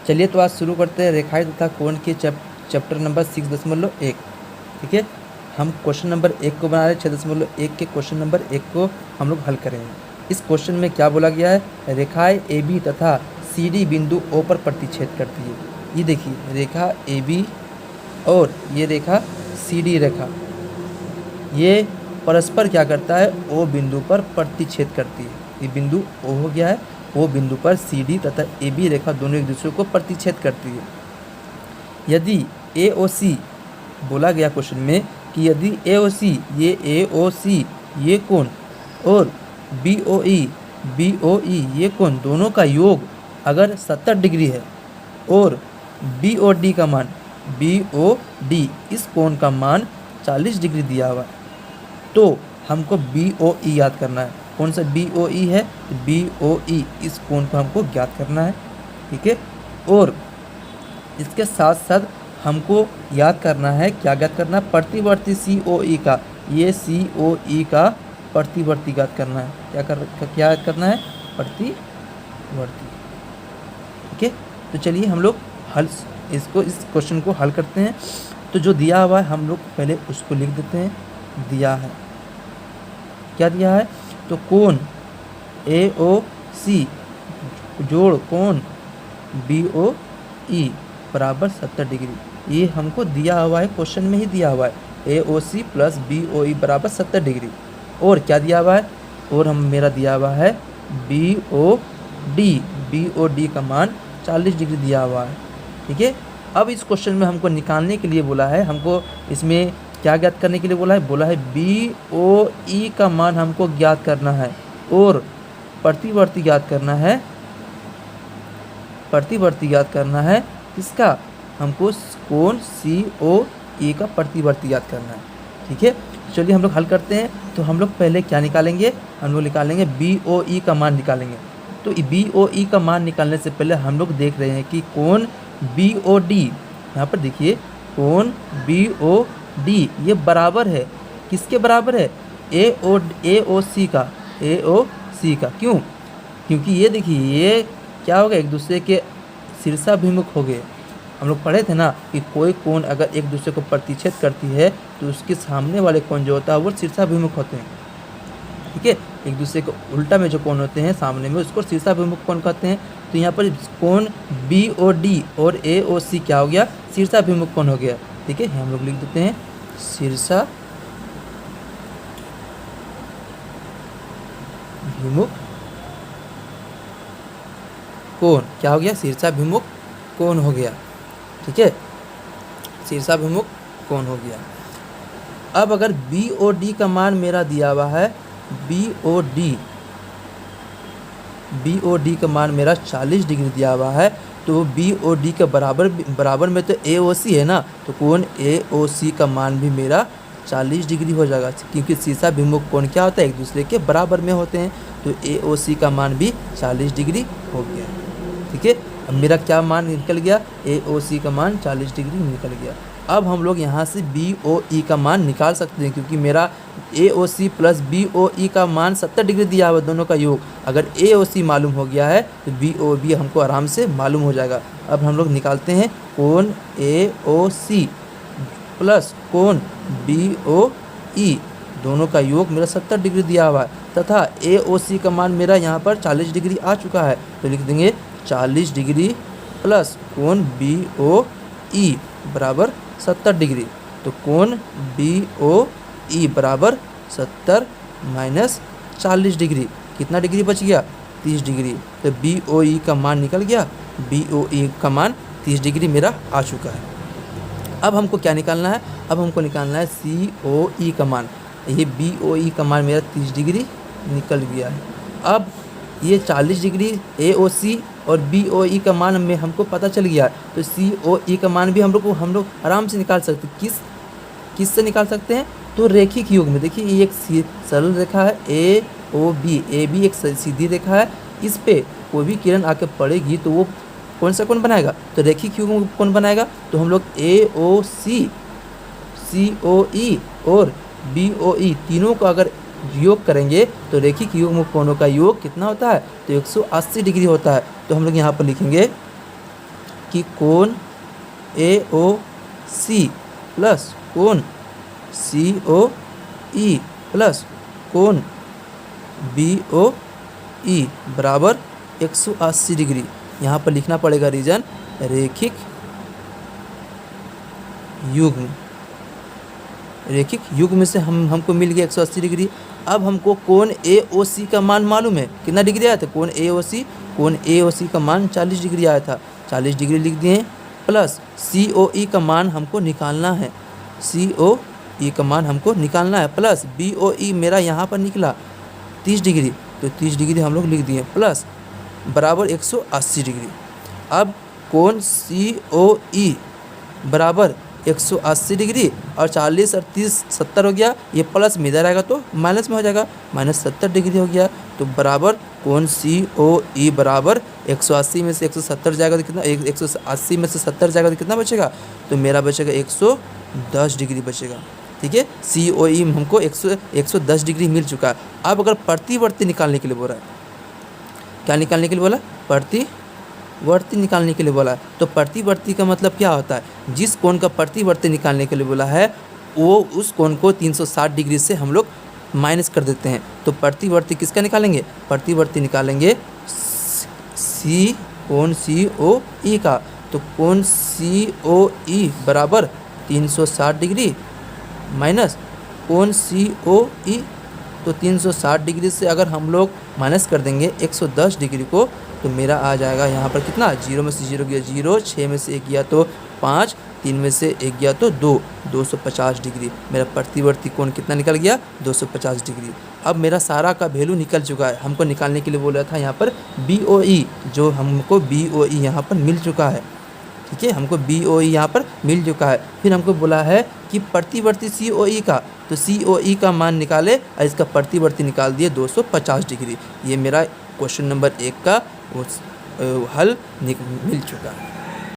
चलिए तो आज शुरू करते हैं रेखाएं तथा कोण के चैप्टर नंबर 6.1। ठीक है, हम क्वेश्चन नंबर 1 को बना रहे हैं। 6.1 के क्वेश्चन नंबर 1 को हम लोग हल करेंगे। इस क्वेश्चन में क्या बोला गया है, रेखाएं ए बी तथा सी डी बिंदु ओ पर प्रतिच्छेद करती है। ये देखिए, रेखा ए बी और ये रेखा सी डी रेखा, ये परस्पर क्या करता है, ओ बिंदु पर प्रतिच्छेद करती है। ये बिंदु ओ हो गया है, ओ बिंदु पर सी डी तथा ए बी रेखा दोनों एक दूसरे को प्रतिच्छेद करती है। यदि ए ओ सी, बोला गया क्वेश्चन में कि यदि ए ओ सी, ये कोण और बी ओ ई ये कोण दोनों का योग अगर 70 डिग्री है और बी ओ डी का मान, इस कोण का मान 40 डिग्री दिया हुआ है, तो हमको बी ओ ई याद करना है। कौन सा बी ओ ई है, बी ओ ई, इस कोण को हमको ज्ञात करना है। ठीक है, और इसके साथ साथ हमको याद करना है, क्या ज्ञात करना है, प्रतिवर्ती सी ओ ई का, ये सी ओ ई का प्रतिवर्ती ज्ञात करना है। क्या याद करना है, प्रतिवर्ती। ठीक है, तो चलिए हम लोग इस क्वेश्चन को हल करते हैं। तो जो दिया हुआ है हम लोग पहले उसको लिख देते हैं। दिया है, क्या दिया है, तो कोण ए ओ सी जोड़ कोण बी ओ ई बराबर 70 डिग्री। ये हमको दिया हुआ है, क्वेश्चन में ही दिया हुआ है, ए ओ सी प्लस बी ओ ई बराबर 70 डिग्री। और क्या दिया हुआ है, और मेरा दिया हुआ है बी ओ डी का मान 40 डिग्री दिया हुआ है। ठीक है, अब इस क्वेश्चन में हमको निकालने के लिए बोला है, हमको इसमें क्या ज्ञात करने के लिए बोला है बी ओ ई का मान हमको ज्ञात करना है और प्रतिवर्ती ज्ञात करना है। किसका, हमको कोण सी ओ ई का प्रतिवर्ती ज्ञात करना है। ठीक है, चलिए हम लोग हल करते हैं। तो हम लोग पहले क्या निकालेंगे, हम लोग निकालेंगे बी ओ ई का मान निकालेंगे। तो बी ओ ई का मान निकालने से पहले हम लोग देख रहे हैं कि कोण बी ओ डी, यहाँ पर देखिए कोण बी ओ डी ये बराबर है, किसके बराबर है, ए ओ सी का। क्यों, क्योंकि ये देखिए ये क्या होगा, एक दूसरे के शीर्षाभिमुख हो गए। हम लोग पढ़े थे ना कि कोई कोण अगर एक दूसरे को प्रतिच्छेद करती है तो उसके सामने वाले कोण जो होता है वो शीर्षाभिमुख होते हैं। ठीक है, एक दूसरे को उल्टा में जो कोण होते हैं सामने में, उसको शीर्षाभिमुख कोण कहते हैं। तो यहाँ पर कोण बी ओ डी और ए ओ सी क्या हो गया, शीर्षाभिमुख कोण हो गया। ठीक है, हम लोग लिख देते हैं शीर्षाभिमुख कोण, क्या हो गया, शीर्षाभिमुख कोण हो गया। ठीक है, शीर्षाभिमुख कोण हो गया। अब अगर बी ओ डी का मान मेरा दिया हुआ है, बी ओ डी का मान मेरा 40 डिग्री दिया हुआ है, तो बी ओ डी के बराबर में तो ए ओ सी है ना, तो कोण ए ओ सी का मान भी मेरा 40 डिग्री हो जाएगा, क्योंकि शीर्षाभिमुख कोण क्या होता है, एक दूसरे के बराबर में होते हैं। तो ए ओ सी का मान भी 40 डिग्री हो गया। ठीक है, अब मेरा क्या मान निकल गया, ए ओ सी का मान 40 डिग्री निकल गया। अब हम लोग यहाँ से बी ओ ई का मान निकाल सकते हैं, क्योंकि मेरा ए ओ सी प्लस बी ओ ई का मान 70 डिग्री दिया हुआ, दोनों का योग। अगर ए ओ सी मालूम हो गया है तो बी ओ बी हमको आराम से मालूम हो जाएगा। अब हम लोग निकालते हैं कोण ए ओ सी प्लस कोण बी ओ ई, दोनों का योग मेरा 70 डिग्री दिया हुआ है, तथा ए ओ सी का मान मेरा यहाँ पर 40 डिग्री आ चुका है। तो लिख देंगे 40 डिग्री प्लस कोण बी ओ ई बराबर 70 डिग्री। तो कोण बी ओ ई बराबर 70 माइनस 40 डिग्री, कितना डिग्री बच गया, 30 डिग्री। तो बी ओ ई का मान निकल गया, बी ओ ई का मान 30 डिग्री मेरा आ चुका है। अब हमको क्या निकालना है, अब हमको निकालना है सी ओ ई का मान। ये बी ओ ई का मान मेरा 30 डिग्री निकल गया है। अब ये 40 डिग्री ए ओ सी और बी ओ ई का मान में हमको पता चल गया, तो सी ओ ई का मान भी हम लोग आराम से निकाल सकते हैं। किससे निकाल सकते हैं, तो रेखिक योग में। देखिए ये एक सरल रेखा है, ए बी एक सीधी रेखा है, इस पे कोई भी किरण आके पड़ेगी तो वो कौन सा कोण बनाएगा, तो रेखिक योग में कौन बनाएगा। तो हम लोग ए ओ सी ओ ई और बी ओ ई तीनों को अगर योग करेंगे तो रेखिक युग्म कोणों का योग कितना होता है, तो 180 डिग्री होता है। तो हम लोग यहाँ पर लिखेंगे कि कोण ए ओ सी प्लस कोण सी ओ ई प्लस कोण बी ओ ई बराबर 180 डिग्री। यहाँ पर लिखना पड़ेगा रीजन रैखिक युग्म। रैखिक युग्म से हमको मिल गया 180 डिग्री। अब हमको कोण ए ओ सी का मान मालूम है, कितना डिग्री आया था कोण ए ओ सी का मान 40 डिग्री आया था, 40 डिग्री लिख दिए। प्लस सी ओ ई का मान हमको निकालना है, सी ओ ई का मान हमको निकालना है। प्लस बी ओ ई मेरा यहाँ पर निकला 30 डिग्री, तो 30 डिग्री हम लोग लिख दिए प्लस बराबर 180 डिग्री। अब कोण सी ओ ई बराबर 180 डिग्री और 40 और 30 70 हो गया, ये प्लस में इधर आएगा तो माइनस में हो जाएगा, माइनस 70 डिग्री हो गया। तो बराबर कोण सी ओ ई बराबर 180 में से 170 जाएगा तो कितना, 180 में से 70 जाएगा तो कितना बचेगा, तो मेरा बचेगा 110 डिग्री बचेगा। ठीक है, सी ओ ई हमको 110 डिग्री मिल चुका है। अब अगर प्रतिवर्ती निकालने के लिए बोला है, क्या निकालने के लिए बोला, प्रतिवर्ती निकालने के लिए बोला है। तो प्रतिवर्ती का मतलब क्या होता है, जिस कोण का प्रतिवर्ती निकालने के लिए बोला है वो उस कोण को 360 डिग्री से हम लोग माइनस कर देते हैं। तो प्रतिवर्ती किसका निकालेंगे, प्रतिवर्ती निकालेंगे कोण सी ओ ई का। तो कोण सी ओ ई बराबर 360 डिग्री माइनस कोण सी ओ ई, तो 360 डिग्री से अगर हम लोग माइनस कर देंगे 110 डिग्री को, तो मेरा आ जाएगा यहाँ पर कितना, 0 में से 0 गया 0, 6 में से 1 गया तो 5, 3 में से 1 गया तो 2, 250 डिग्री। मेरा प्रतिवर्ती कोण कितना निकल गया, 250 डिग्री। अब मेरा सारा का वैल्यू निकल चुका है। हमको निकालने के लिए बोला था यहाँ पर बी ओ ई, जो हमको बी ओ ई यहाँ पर मिल चुका है। ठीक है, हमको बी ओ ई यहाँ पर मिल चुका है। फिर हमको बोला है कि प्रतिवर्ती सी ओ ई का, तो सी ओ ई का मान निकाले और इसका प्रतिवर्ती निकाल दिए 250 डिग्री। ये मेरा क्वेश्चन नंबर 1 का हल मिल चुका है।